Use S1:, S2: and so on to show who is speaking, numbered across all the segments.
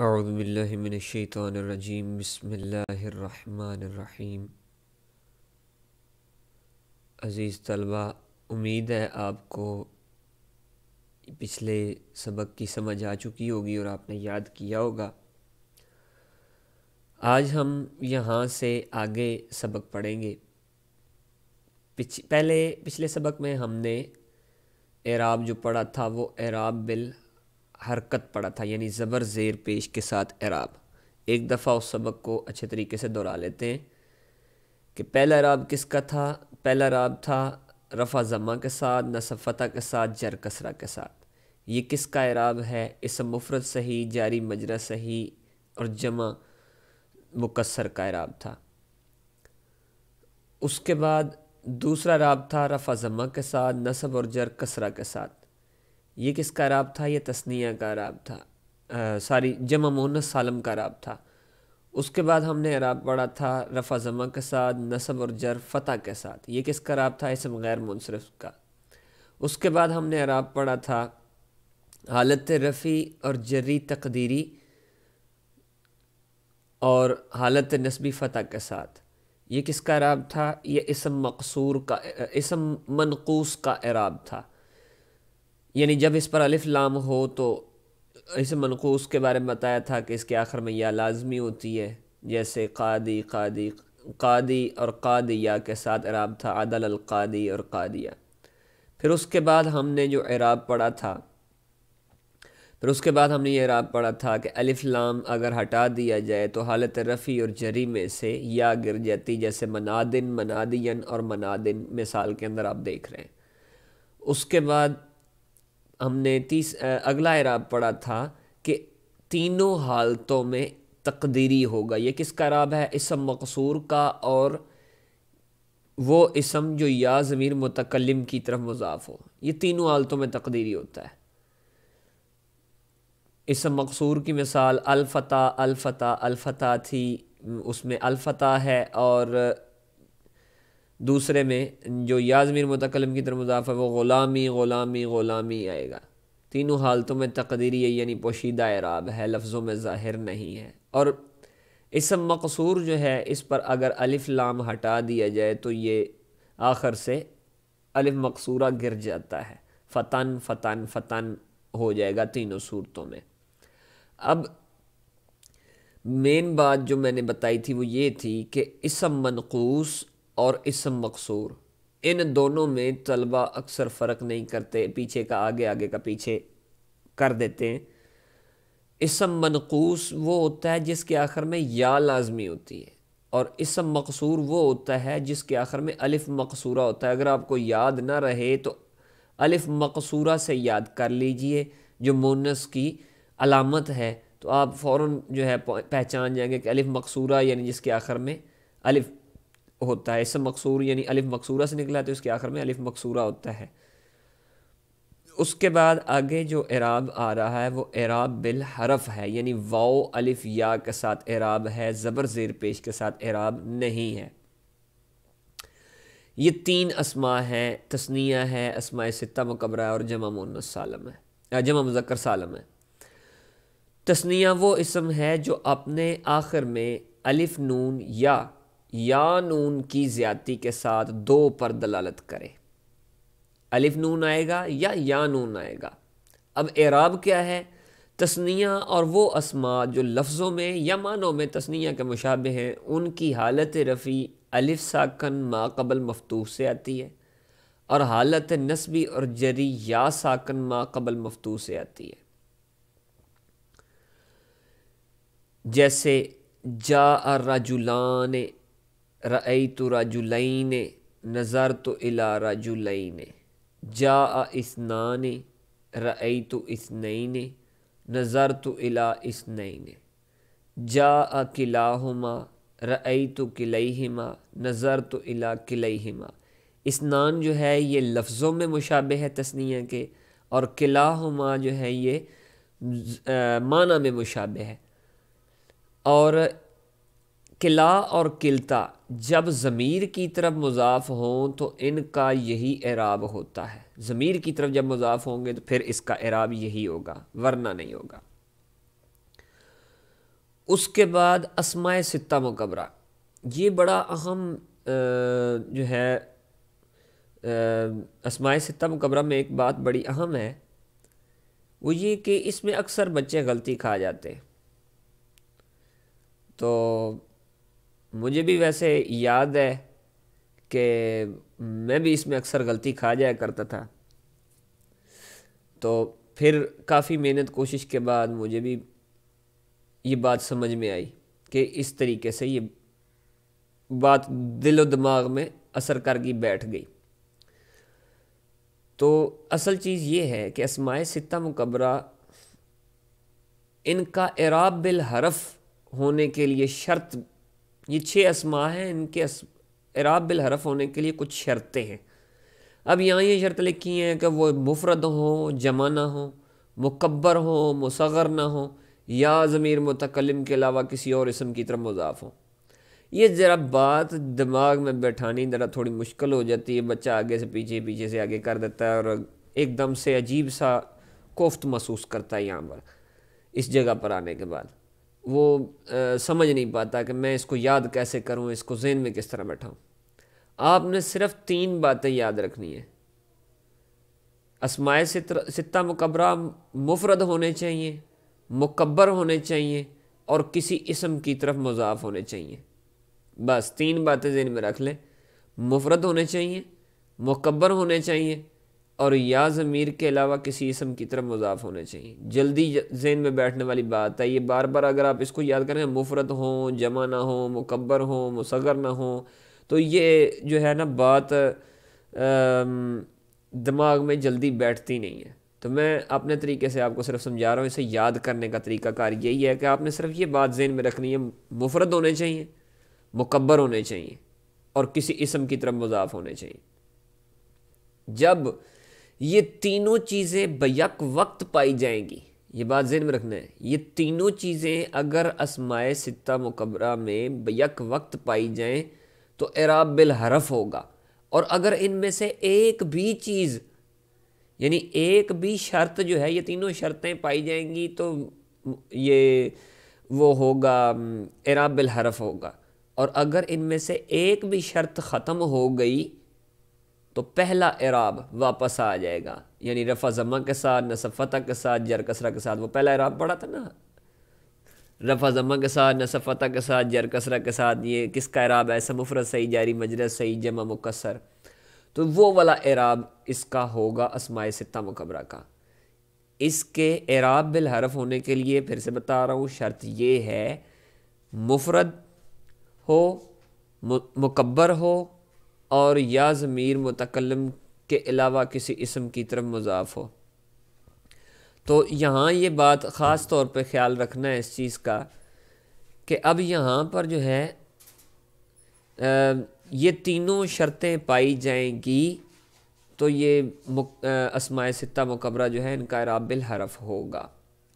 S1: اعوذ باللہ من الشیطان الرجیم بسم اللہ الرحمن الرحیم۔ عزیز طلبہ، امید ہے آپ کو پچھلے سبق کی سمجھ آ چکی ہوگی اور آپ نے یاد کیا ہوگا۔ آج ہم یہاں سے آگے سبق پڑھیں گے۔ پچھلے سبق میں ہم نے اعراب جو پڑھا تھا وہ اعراب بالحرکت پڑھا تھا، یعنی زبر زیر پیش کے ساتھ اعراب۔ ایک دفعہ اس سبق کو اچھے طریقے سے دہرا لیتے ہیں کہ پہلا اعراب کس کا تھا۔ پہلا اعراب تھا رفع ضمہ کے ساتھ، نصب فتح کے ساتھ، جر کسرہ کے ساتھ۔ یہ کس کا اعراب ہے؟ اسم مفرد صحیح، جاری مجرا صحیح اور جمع مکسر کا اعراب تھا۔ اس کے بعد دوسرا اعراب تھا رفع ضمہ کے ساتھ، نصب اور جر کسرہ کے ساتھ۔ یہ کس کا اعراب تھا؟ یہ تثنیہ کا اعراب تھا، جمع مؤنث سالم کا اعراب تھا۔ اس کے بعد ہم نے اعراب پڑھا تھا رفع ضمہ کے ساتھ، نصب اور جر فتح کے ساتھ۔ یہ کس کا اعراب تھا؟ اسم غیر منصرف کا۔ اس کے بعد ہم نے اعراب پڑھا تھا حالت رفعی اور جری تقدیری اور حالت نسبی فتح کے ساتھ۔ یہ کس کا اعراب تھا؟ یہ اسم منقوص کا اعراب تھا، یعنی جب اس پر الف لام ہو تو اسم منقوص کے بارے میں بتایا تھا کہ اس کے آخر میں یا لازمی ہوتی ہے، جیسے قادی اور قادیہ کے ساتھ اعراب تھا عدل القادی اور قادیہ۔ پھر اس کے بعد ہم نے جو اعراب پڑھا تھا، یہ اعراب پڑھا تھا کہ الف لام اگر ہٹا دیا جائے تو حالت رفعی اور جری میں سے یا گر جاتی، جیسے منادن، منادین اور منادن مثال کے اندر آپ دیکھ رہے ہیں۔ اس کے بعد ہم نے اگلا اعراب پڑھا تھا کہ تینوں حالتوں میں تقدیری ہوگا۔ یہ کس کا اعراب ہے؟ اسم مقصور کا اور وہ اسم جو یا ضمیر متکلم کی طرف مضاف ہو، یہ تینوں حالتوں میں تقدیری ہوتا ہے۔ اسم مقصور کی مثال الفتح تھی، اس میں الفتح ہے، اور دوسرے میں جو یا ضمیر متکلم کی طرف مضاف ہے وہ غلامی آئے گا۔ تینوں حالتوں میں تقدیری ہے، یعنی پوشیدہ اعراب ہے، لفظوں میں ظاہر نہیں ہے۔ اور اسم مقصور جو ہے اس پر اگر الف لام ہٹا دیا جائے تو یہ آخر سے الف مقصورہ گر جاتا ہے، فتن ہو جائے گا تینوں صورتوں میں۔ اب مین بات جو میں نے بتائی تھی وہ یہ تھی کہ اسم منقوص اور اسم مقصور، ان دونوں میں طلبہ اکثر فرق نہیں کرتے، پیچھے کا آگے، آگے کا پیچھے کر دیتے ہیں۔ اسم منقوص وہ ہوتا ہے جس کے آخر میں یا لازمی ہوتی ہے، اور اسم مقصور وہ ہوتا ہے جس کے آخر میں الف مقصورہ ہوتا ہے۔ اگر آپ کو یاد نہ رہے تو الف مقصورہ سے یاد کر لیجئے، جو مونس کی علامت ہے، تو آپ فوراً جو ہے پہچان جائیں گے کہ الف مقصورہ یعنی جس کے آخر میں الف ہوتا ہے۔ اسم مقصور یعنی الف مقصورہ سے نکلا تو اس کے آخر میں الف مقصورہ ہوتا ہے۔ اس کے بعد آگے جو اعراب آ رہا ہے وہ اعراب بالحرف ہے، یعنی واو الف یا کے ساتھ اعراب ہے، زبر زیر پیش کے ساتھ اعراب نہیں ہے۔ یہ تین اسماء ہیں، تثنیہ ہے، اسماء ستہ مکبرہ اور جمع مؤنث سالم ہے، جمع مذکر سالم ہے۔ تثنیہ وہ اسم ہے جو اپنے آخر میں الف نون یا نون کی زیادتی کے ساتھ دو پر دلالت کرے۔ الف نون آئے گا یا نون آئے گا۔ اب اعراب کیا ہے؟ تثنیہ اور وہ اسماء جو لفظوں میں یا معنوں میں تثنیہ کے مشابہ ہیں، ان کی حالت رفعی الف ساکن ما قبل مفتوح سے آتی ہے، اور حالت نسبی اور جری یا ساکن ما قبل مفتوح سے آتی ہے۔ جیسے جاء رجلان، رأیت رجلین، نظرت الی رجلین، جاء اثنان، رأیت اثنین، نظرت الی اثنین، جاء کلاہما، رأیت کلیہما، نظرت الی کلیہما۔ اثنان جو ہے یہ لفظوں میں مشابہ ہے تثنیہ کے، اور کلاہما جو ہے یہ معنی میں مشابہ ہے۔ اور کلا اور کلتا جب ضمیر کی طرف مضاف ہوں تو ان کا یہی اعراب ہوتا ہے۔ ضمیر کی طرف جب مضاف ہوں گے تو پھر اس کا اعراب یہی ہوگا، ورنہ نہیں ہوگا۔ اس کے بعد اسماء ستہ مکبرہ، یہ بڑا اہم جو ہے اسماء ستہ مکبرہ میں ایک بات بڑی اہم ہے، وہ یہ کہ اس میں اکثر بچے غلطی کھا جاتے ہیں۔ تو مجھے بھی ویسے یاد ہے کہ میں بھی اس میں اکثر غلطی کھا جایا کرتا تھا، تو پھر کافی محنت کوشش کے بعد مجھے بھی یہ بات سمجھ میں آئی کہ اس طریقے سے یہ بات دل و دماغ میں اثر کر گئی، بیٹھ گئی۔ تو اصل چیز یہ ہے کہ اسماء ستہ مکبرہ ان کا اعراب بالحرف ہونے کے لیے شرط، یہ 6 اسماء ہیں، ان کے اعراب بالحرف ہونے کے لیے کچھ شرطیں ہیں۔ اب یہاں یہ شرط لکھی ہیں کہ وہ مفرد ہوں، جمع نہ ہوں، مکبر ہوں، مصغر نہ ہوں، یا ضمیر متکلم کے علاوہ کسی اور اسم کی طرف مضاف ہوں۔ یہ ذرا بات دماغ میں بیٹھانی ذرا تھوڑی مشکل ہو جاتی ہے، بچہ آگے سے پیچھے، پیچھے سے آگے کر دیتا ہے، اور ایک دم سے عجیب سا کوفت محسوس کرتا ہے۔ یہاں پر اس جگہ پر آنے کے بعد وہ سمجھ نہیں پاتا کہ میں اس کو یاد کیسے کروں، اس کو ذہن میں کس طرح بیٹھاؤں۔ آپ نے صرف 3 باتیں یاد رکھنی ہیں۔ اسماء ستہ مکبرہ مفرد ہونے چاہیے، مکبر ہونے چاہیے، اور کسی اسم کی طرف مضاف ہونے چاہیے۔ بس 3 باتیں ذہن میں رکھ لیں، مفرد ہونے چاہیے، مکبر ہونے چاہیے، اور یا ضمیر کے علاوہ کسی اسم کی طرف مضاف ہونے چاہیے۔ جلدی ذہن میں بیٹھنے والی بات ہے یہ، بار بار اگر آپ اس کو یاد کریں، مفرد ہوں، جمع نہ ہوں، مکبر ہوں، مصغر نہ ہوں، تو یہ جو ہے نا بات دماغ میں جلدی بیٹھتی نہیں ہے۔ تو میں اپنے طریقے سے آپ کو صرف سمجھا رہا ہوں، اسے یاد کرنے کا طریقہ کار یہی ہے کہ آپ نے صرف یہ بات ذہن میں رکھنی ہے، مفرد ہونے چاہیے، مکبر ہونے چاہیے، اور کسی اسم کی طرف مضاف ہونے چاہیے۔ جب یہ تینوں چیزیں بیک وقت پائی جائیں گی، یہ بات ذہن میں رکھنا ہے، یہ تینوں چیزیں اگر اسماء ستہ مکبرہ میں بیک وقت پائی جائیں تو اعراب بالحرف ہوگا، اور اگر ان میں سے ایک بھی چیز، یعنی ایک بھی شرط جو ہے، یہ تینوں شرطیں پائی جائیں گی تو یہ وہ ہوگا، اعراب بالحرف ہوگا، اور اگر ان میں سے ایک بھی شرط ختم ہو گئی تو پہلا اعراب واپس آ جائے گا، یعنی رفع ضمہ کے ساتھ، نصب فتح کے ساتھ، جر کسرہ کے ساتھ۔ وہ پہلا اعراب پڑھا تھا نا، رفع ضمہ کے ساتھ، نصب فتح کے ساتھ، جر کسرہ کے ساتھ، یہ کس کا اعراب ہے؟ اسم مفرد صحیح، جاری مجرور صحیح، جمع مکسر، تو وہ والا اعراب اس کا ہوگا اسماء ستہ مکبرہ کا۔ اس کے اعراب بالحرف ہونے کے لیے پھر سے بتا رہا ہوں، شرط یہ ہے مفرد ہو، مکبر ہو، اور یا ضمیر متکلم کے علاوہ کسی اسم کی طرف مضاف ہو۔ تو یہاں یہ بات خاص طور پہ خیال رکھنا ہے اس چیز کا کہ اب یہاں پر جو ہے یہ تینوں شرطیں پائی جائیں گی تو یہ اسماء ستہ مکبرہ جو ہے ان کا اعراب بالحرف ہوگا۔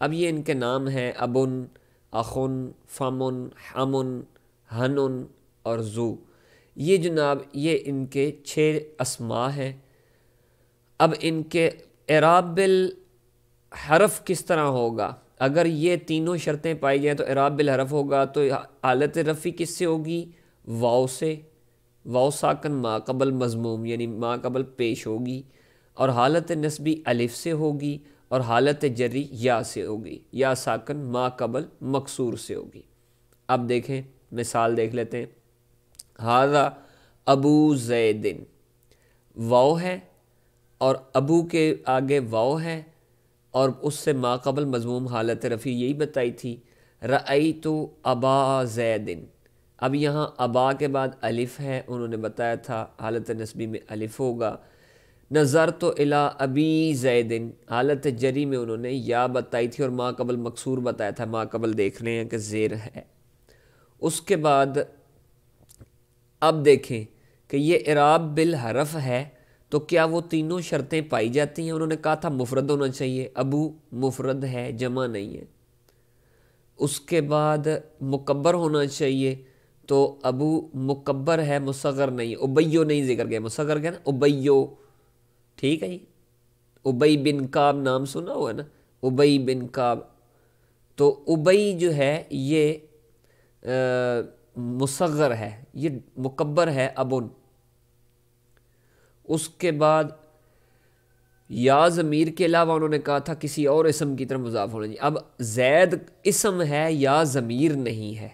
S1: اب یہ ان کے نام ہیں ابن، اخن، فمن، حمن، ہنن اور زو۔ یہ جناب یہ ان کے 6 اسماء ہیں۔ اب ان کے اعراب بالحرف کس طرح ہوگا؟ اگر یہ تینوں شرطیں پائی جائیں تو اعراب بالحرف ہوگا، تو حالت رفعی کس سے ہوگی؟ واو سے، واو ساکن ما قبل مضموم یعنی ما قبل پیش ہوگی، اور حالت نسبی الف سے ہوگی، اور حالت جری یا سے ہوگی، یا ساکن ما قبل مکسور سے ہوگی۔ اب دیکھیں مثال دیکھ لیتے ہیں۔ ھذا ابو زیدن، واو ہے اور ابو کے آگے واو ہے، اور اس سے ما قبل مضموم حالت رفعی یہی بتائی تھی، رأیت ابا زیدن۔ اب یہاں ابا کے بعد الف ہے، انہوں نے بتایا تھا حالت نسبی میں الف ہوگا۔ نظرت الی ابی زیدن، حالت جری میں انہوں نے یا بتائی تھی اور ما قبل مکسور بتایا تھا، ما قبل دیکھ رہے ہیں کہ زیر ہے۔ اس کے بعد اب دیکھیں کہ یہ اعراب بالحرف ہے تو کیا وہ تینوں شرطیں پائی جاتی ہیں؟ انہوں نے کہا تھا مفرد ہونا چاہیے، ابو مفرد ہے، جمع نہیں ہے۔ اس کے بعد مکبر ہونا چاہیے، تو ابو مکبر ہے، مصغر نہیں، ابیو نہیں ذکر گیا، مصغر کیا نا، ابیو، ٹھیک ہے جی۔ ابی بن کعب نام سنا ہوا ہے نا، ابی بن کعب، تو ابی جو ہے یہ مصغر ہے، یہ مکبر ہے ابن۔ اس کے بعد یا ضمیر کے علاوہ انہوں نے کہا تھا کسی اور اسم کی طرف مضاف ہونا چاہیے۔ اب زید اسم ہے یا ضمیر نہیں ہے،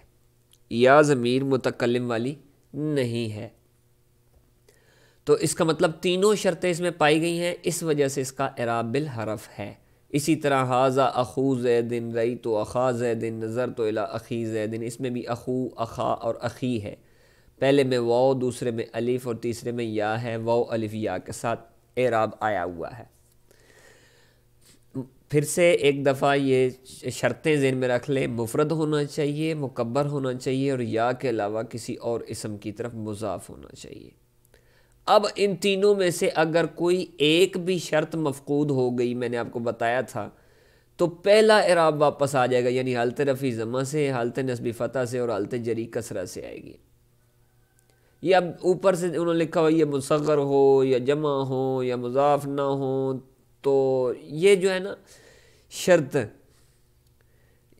S1: یا ضمیر متکلم والی نہیں ہے، تو اس کا مطلب تینوں شرطیں اس میں پائی گئی ہیں، اس وجہ سے اس کا اعراب بالحرف ہے۔ اسی طرح ھذا اخو زید رأیت اخا زید نظرت الی اخی زید، اس میں بھی اخو، اخا اور اخی ہے، پہلے میں واو، دوسرے میں الف اور تیسرے میں یا ہے، واو الف یا کے ساتھ اعراب آیا ہوا ہے۔ پھر سے ایک دفعہ یہ شرطیں ذہن میں رکھ لیں، مفرد ہونا چاہیے، مکبر ہونا چاہیے، اور یا کے علاوہ کسی اور اسم کی طرف مضاف ہونا چاہیے۔ اب ان تینوں میں سے اگر کوئی ایک بھی شرط مفقود ہو گئی، میں نے آپ کو بتایا تھا، تو پہلا اعراب واپس آ جائے گا، یعنی حالت رفع ضمہ سے، حالت نصب فتح سے اور حالت جری کسرہ سے آئے گی۔ یہ اب اوپر سے انہوں نے لکھا ہو یہ مصغر ہو یا جمع ہو یا مضاف نہ ہو، تو یہ جو ہے نا شرط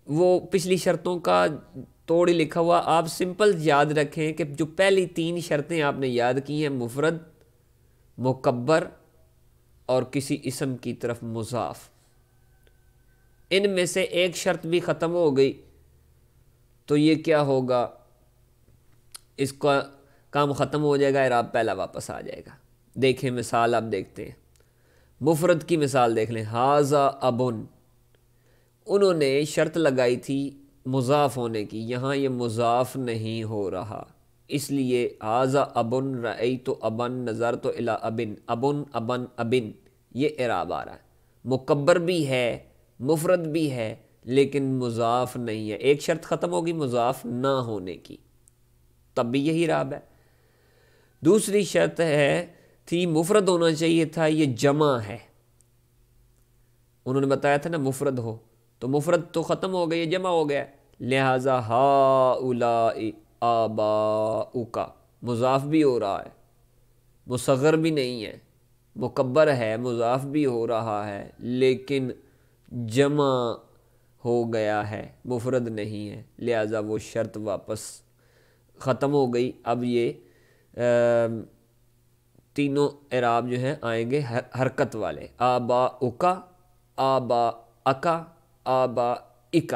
S1: وہ پچھلی شرطوں کا توڑ ہی لکھا ہوا۔ آپ سمپل یاد رکھیں کہ جو پہلی تین شرطیں آپ نے یاد کی ہیں، مفرد، مکبر اور کسی اسم کی طرف مضاف، ان میں سے ایک شرط بھی ختم ہو گئی تو یہ کیا ہوگا، اس کا کام ختم ہو جائے گا، اعراب پہلا واپس آ جائے گا۔ دیکھیں مثال آپ دیکھتے ہیں، مفرد کی مثال دیکھ لیں، ھذا ابن، انہوں نے شرط لگائی تھی مضاف ہونے کی، یہاں یہ مضاف نہیں ہو رہا، اس لیے ھذا ابن رأیت ابن نظرت الی ابن، ابن ابن ابن، یہ اعراب آ رہا ہے، مکبر بھی ہے، مفرد بھی ہے، لیکن مضاف نہیں ہے۔ ایک شرط ختم ہوگی مضاف نہ ہونے کی، تب بھی یہی اعراب ہے۔ دوسری شرط تھی مفرد ہونا چاہیے تھا، یہ جمع ہے، انہوں نے بتایا تھا نا مفرد ہو، تو مفرد تو ختم ہو گئی، یہ جمع ہو گیا، لہٰذا ہؤلاء آباؤک، مضاف بھی ہو رہا ہے، مصغر بھی نہیں ہے، مکبر ہے، مضاف بھی ہو رہا ہے، لیکن جمع ہو گیا ہے، مفرد نہیں ہے، لہٰذا وہ شرط واپس ختم ہو گئی۔ اب یہ تینوں اعراب جو ہیں آئیں گے حرکت والے، آباؤک، آباءک، آبائک،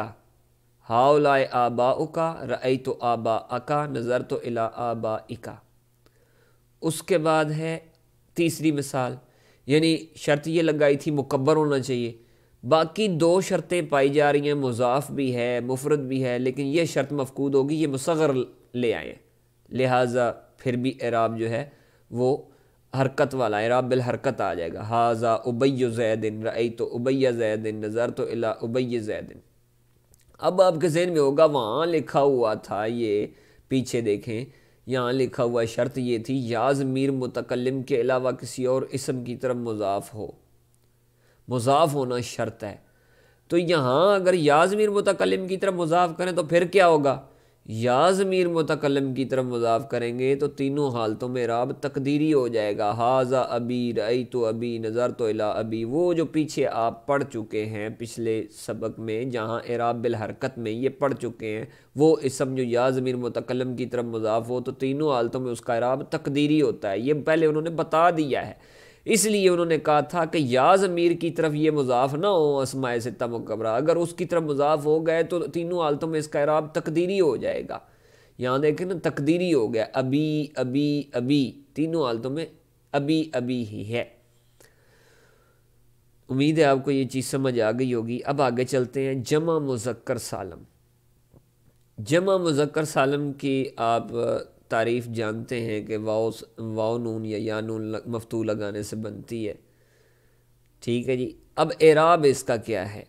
S1: ہؤلاء آباؤک رأیت آباءک نظرت الی آبائک۔ اس کے بعد ہے تیسری مثال، یعنی شرط یہ لگائی تھی مکبر ہونا چاہیے، باقی دو شرطیں پائی جا رہی ہیں، مضاف بھی ہے، مفرد بھی ہے، لیکن یہ شرط مفقود ہوگی، یہ مصغر لے آئے، لہٰذا پھر بھی اعراب جو ہے وہ حرکت والا، اعراب بالحرکت آ جائے گا، ھذا ابی زید رأیت ابی زید نظرت الی ابی زید۔ اب آپ کے ذہن میں ہوگا وہاں لکھا ہوا تھا، یہ پیچھے دیکھیں، یہاں لکھا ہوا شرط یہ تھی یا ضمیر متکلم کے علاوہ کسی اور اسم کی طرف مضاف ہو، مضاف ہونا شرط ہے، تو یہاں اگر یا ضمیر متکلم کی طرف مضاف کریں تو پھر کیا ہوگا، یا ضمیر متکلم کی طرف مضاف کریں گے تو تینوں حالتوں میں اعراب تقدیری ہو جائے گا، ھذا ابی رأیت ابی نظرت الی ابی، وہ جو پیچھے آپ پڑھ چکے ہیں پچھلے سبق میں، جہاں اعراب بالحرکت میں یہ پڑھ چکے ہیں، وہ اسم جو یا ضمیر متکلم کی طرف مضاف ہو تو تینوں حالتوں میں اس کا اعراب تقدیری ہوتا ہے، یہ پہلے انہوں نے بتا دیا ہے، اس لیے انہوں نے کہا تھا کہ یا ضمیر کی طرف یہ مضاف نہ ہو اسماء ستہ مکبرہ، اگر اس کی طرف مضاف ہو گئے تو تینوں حالتوں میں اس کا اعراب تقدیری ہو جائے گا۔ یہاں دیکھیں نا تقدیری ہو گیا، ابی ابی ابی، تینوں حالتوں میں ابی ابی ہی ہے۔ امید ہے آپ کو یہ چیز سمجھ آ گئی ہوگی۔ اب آگے چلتے ہیں، جمع مذکر سالم۔ جمع مذکر سالم کی آپ تعریف جانتے ہیں کہ واو نون یا نون مفتوح لگانے سے بنتی ہے، ٹھیک ہے جی۔ اب اعراب اس کا کیا ہے،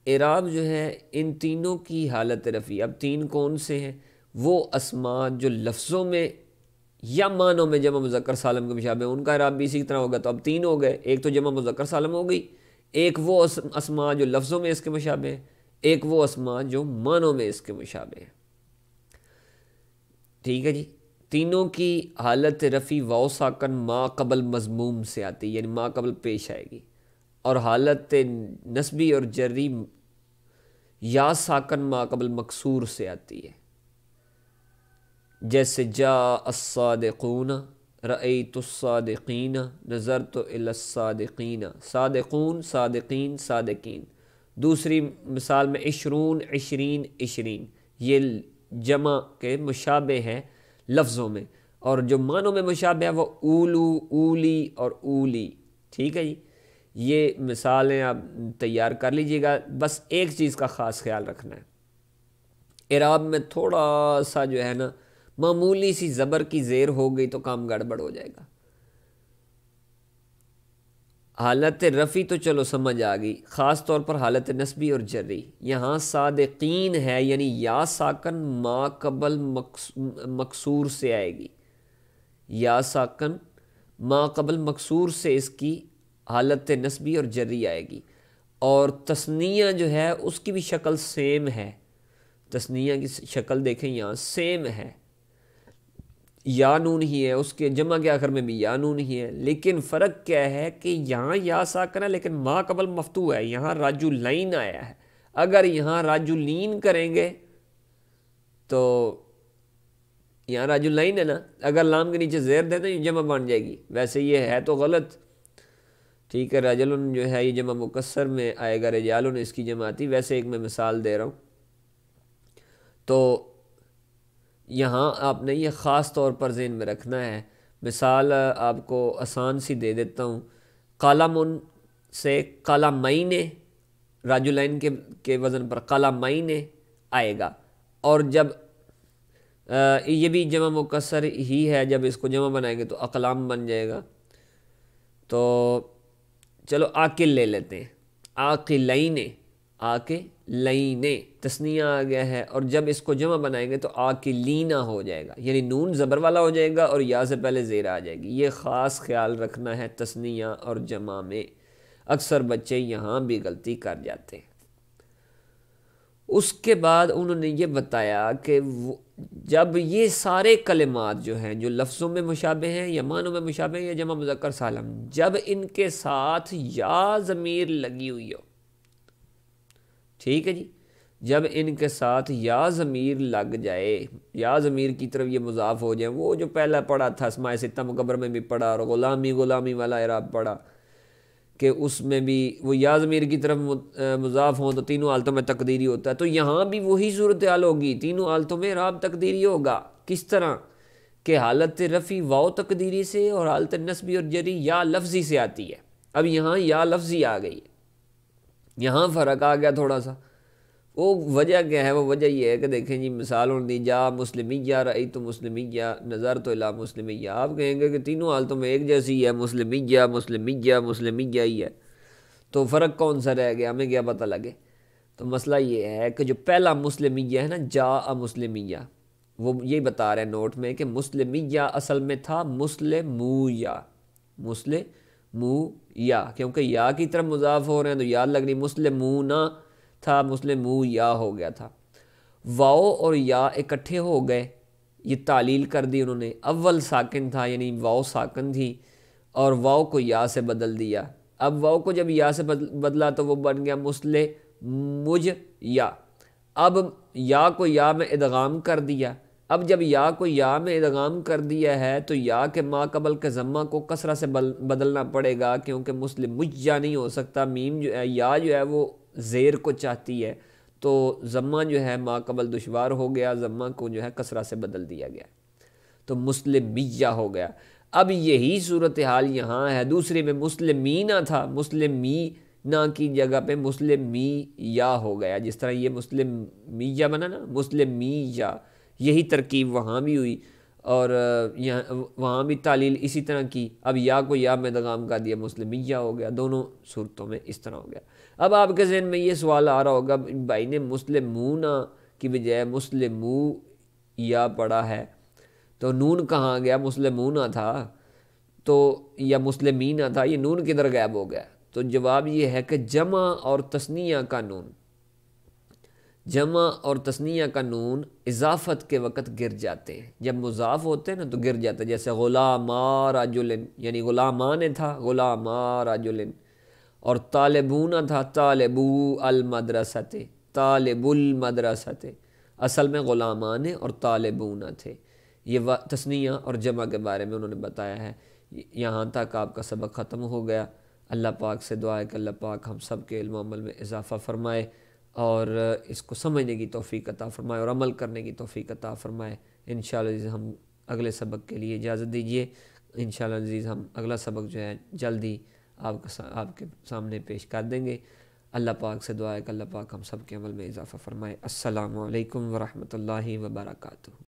S1: اعراب جو ہے ان تینوں کی حالت رفع، اب تین کون سے ہیں، وہ اسماء جو لفظوں میں یا معنوں میں جمع مذکر سالم کے مشابہ ہیں، ان کا اعراب بھی اسی طرح ہوگا، تو اب تین ہو گئے، ایک تو جمع مذکر سالم ہو گئی، ایک وہ اسماء جو لفظوں میں اس کے مشابہ ہیں، ایک وہ اسماء جو معنوں میں اس کے مشابہ ہیں، ٹھیک ہے جی۔ تینوں کی حالت رفع واو ساکن ما قبل مضموم سے آتی ہے، یعنی ما قبل پیش آئے گی، اور حالت نصبی اور جری یا ساکن ما قبل مکسور سے آتی ہے، جیسے جاء الصادقون، رأیت الصادقین، نظرت الی الصادقین، صادقون صادقین صادقین۔ دوسری مثال میں عشرون عشرین عشرین، یہ جمع کے مشابہ ہیں لفظوں میں، اور جو معنوں میں مشابہ ہے وہ اولو اولی اور اولی۔ ٹھیک ہے جی، یہ مثالیں آپ تیار کر لیجئے گا، بس ایک چیز کا خاص خیال رکھنا ہے، اعراب میں تھوڑا سا جو ہے نا معمولی سی زبر کی زیر ہو گئی تو کام گڑبڑ ہو جائے گا۔ حالت رفع تو چلو سمجھ آ گئی، خاص طور پر حالت نسبی اور جری۔ یہاں صادقین ہے یعنی یا ساکن ما قبل مکسور سے آئے گی، یا ساکن ما قبل مکسور سے اس کی حالت نسبی اور جری آئے گی، اور تثنیہ جو ہے اس کی بھی شکل سیم ہے، تثنیہ کی شکل دیکھیں یہاں سیم ہے، یا نون ہی ہے، اس کے جمع کے آخر میں بھی یا نون ہی ہے، لیکن فرق کیا ہے کہ یہاں یا ساکن ہے لیکن ما قبل مفتوح ہے، یہاں رجلین آیا ہے۔ اگر یہاں رجلین کریں گے تو یہاں رجلین ہے نا، اگر لام کے نیچے زیر دے تو یہ جمع بن جائے گی، ویسے یہ ہے تو غلط، ٹھیک ہے، رجلن جو ہے یہ جمع مکسر میں آئے گا، رجالن اس کی جمع آتی، ویسے ایک میں مثال دے رہا ہوں۔ تو یہاں آپ نے یہ خاص طور پر ذہن میں رکھنا ہے، مثال آپ کو آسان سی دے دیتا ہوں، قلمن سے قلمین، رجلین کے وزن پر قلمین آئے گا، اور جب یہ بھی جمع مکسر ہی ہے، جب اس کو جمع بنائیں گے تو اقلام بن جائے گا۔ تو چلو عاقل لے لیتے ہیں، عاقلین، عاقلین تثنیہ آ گیا ہے، اور جب اس کو جمع بنائیں گے تو عاقلینا ہو جائے گا، یعنی نون زبر والا ہو جائے گا اور یا سے پہلے زیر آ جائے گی۔ یہ خاص خیال رکھنا ہے تثنیہ اور جمع میں، اکثر بچے یہاں بھی غلطی کر جاتے ہیں۔ اس کے بعد انہوں نے یہ بتایا کہ جب یہ سارے کلمات جو ہیں جو لفظوں میں مشابہ ہیں یا معنوں میں مشابہ ہیں یا جمع مذکر سالم، جب ان کے ساتھ یا ضمیر لگی ہوئی ہو، ٹھیک ہے جی، جب ان کے ساتھ یا ضمیر لگ جائے، یا ضمیر کی طرف یہ مضاف ہو جائے، وہ جو پہلا پڑھا تھا اسماء ستہ مکبر میں بھی پڑھا، اور غلامی غلامی والا اعراب پڑھا کہ اس میں بھی وہ یا ضمیر کی طرف مضاف ہوں تو تینوں حالتوں میں تقدیری ہوتا ہے، تو یہاں بھی وہی صورتحال ہوگی، تینوں حالتوں میں اعراب تقدیری ہوگا۔ کس طرح کہ حالت رفع واو تقدیری سے اور حالت نسبی اور جری یا لفظی سے آتی ہے، اب یہاں یا لفظی آ گئی ہے، یہاں فرق آ گیا تھوڑا سا۔ وہ وجہ کیا ہے؟ وہ وجہ یہ ہے کہ دیکھیں جی، مثال دی جا مسلمیہ، رأیت مسلمیہ، نظرت الی مسلمیہ، آپ کہیں گے کہ تینوں حالتوں میں ایک جیسی ہے، مسلمیہ مسلمیہ مسلمیہ ہی ہے، تو فرق کون سا رہ گیا، ہمیں کیا پتہ لگے؟ تو مسئلہ یہ ہے کہ جو پہلا مسلمیہ ہے نا، جا مسلمیہ، وہ یہی بتا رہے ہیں نوٹ میں کہ مسلمیہ اصل میں تھا مسلمویا، مسلمویا، کیونکہ یا کی طرف مضاف ہو رہے ہیں تو یاد لگ رہی، مسلمونا تھا، مسلمو یا ہو گیا تھا، واؤ اور یا اکٹھے ہو گئے، یہ تعلیل کر دی انہوں نے، اول ساکن تھا یعنی واؤ ساکن تھی، اور واؤ کو یا سے بدل دیا، اب واؤ کو جب یا سے بدلا تو وہ بن گیا مسلمج یا، اب یا کو یا میں ادغام کر دیا، اب جب یا کو یا میں ادغام کر دیا ہے تو یا کے ما قبل کے ضمہ کو کسرہ سے بدلنا پڑے گا، کیونکہ مسلمج یا نہیں ہو سکتا، میم جو ہے یا جو ہے وہ زیر کو چاہتی ہے، تو ضمہ جو ہے ما قبل دشوار ہو گیا، ضمہ کو جو ہے کسرہ سے بدل دیا گیا، تو مسلمیہ ہو گیا۔ اب یہی صورتحال یہاں ہے، دوسرے میں مسلمینہ تھا، مسلمینہ کی جگہ پہ مسلمیہ ہو گیا، جس طرح یہ مسلمیہ بنا نا، مسلمیہ، یہی ترکیب وہاں بھی ہوئی، اور یہاں وہاں بھی تعلیل اسی طرح کی، اب یا کو یا میں ادغام کر دیا، مسلمیہ ہو گیا، دونوں صورتوں میں اس طرح ہو گیا۔ اب آپ کے ذہن میں یہ سوال آ رہا ہوگا، بھائی نے مسلمونہ کی بجائے مسلمو یا پڑھا ہے تو نون کہاں گیا؟ مسلمونہ تھا تو یا مسلمینہ تھا، یہ نون کدھر غائب ہو گیا؟ تو جواب یہ ہے کہ جمع اور تثنیہ کا نون، جمع اور تثنیہ کا نون اضافت کے وقت گر جاتے ہیں، جب مضاف ہوتے ہیں نا تو گر جاتے ہیں، جیسے غلاما رجلن، یعنی غلامان تھا، غلاما رجلن، اور طالبون تھا، طالبو المدرسۃ، طالب المدرسہ تھے، اصل میں غلامان اور طالبون تھے۔ یہ تثنیہ اور جمع کے بارے میں انہوں نے بتایا ہے۔ یہاں تک آپ کا سبق ختم ہو گیا۔ اللہ پاک سے دعا ہے کہ اللہ پاک ہم سب کے علم و عمل میں اضافہ فرمائے اور اس کو سمجھنے کی توفیق عطا فرمائے اور عمل کرنے کی توفیق عطا فرمائے۔ انشاءاللہ ہم اگلے سبق کے لیے اجازت دیجیے۔ انشاءاللہ عزیز ہم اگلا سبق جو ہے جلدی آپ کے سامنے پیش کر دیں گے۔ اللہ پاک سے دعا ہے کہ اللہ پاک ہم سب کے عمل میں اضافہ فرمائے۔ السلام علیکم ورحمۃ اللہ وبرکاتہ۔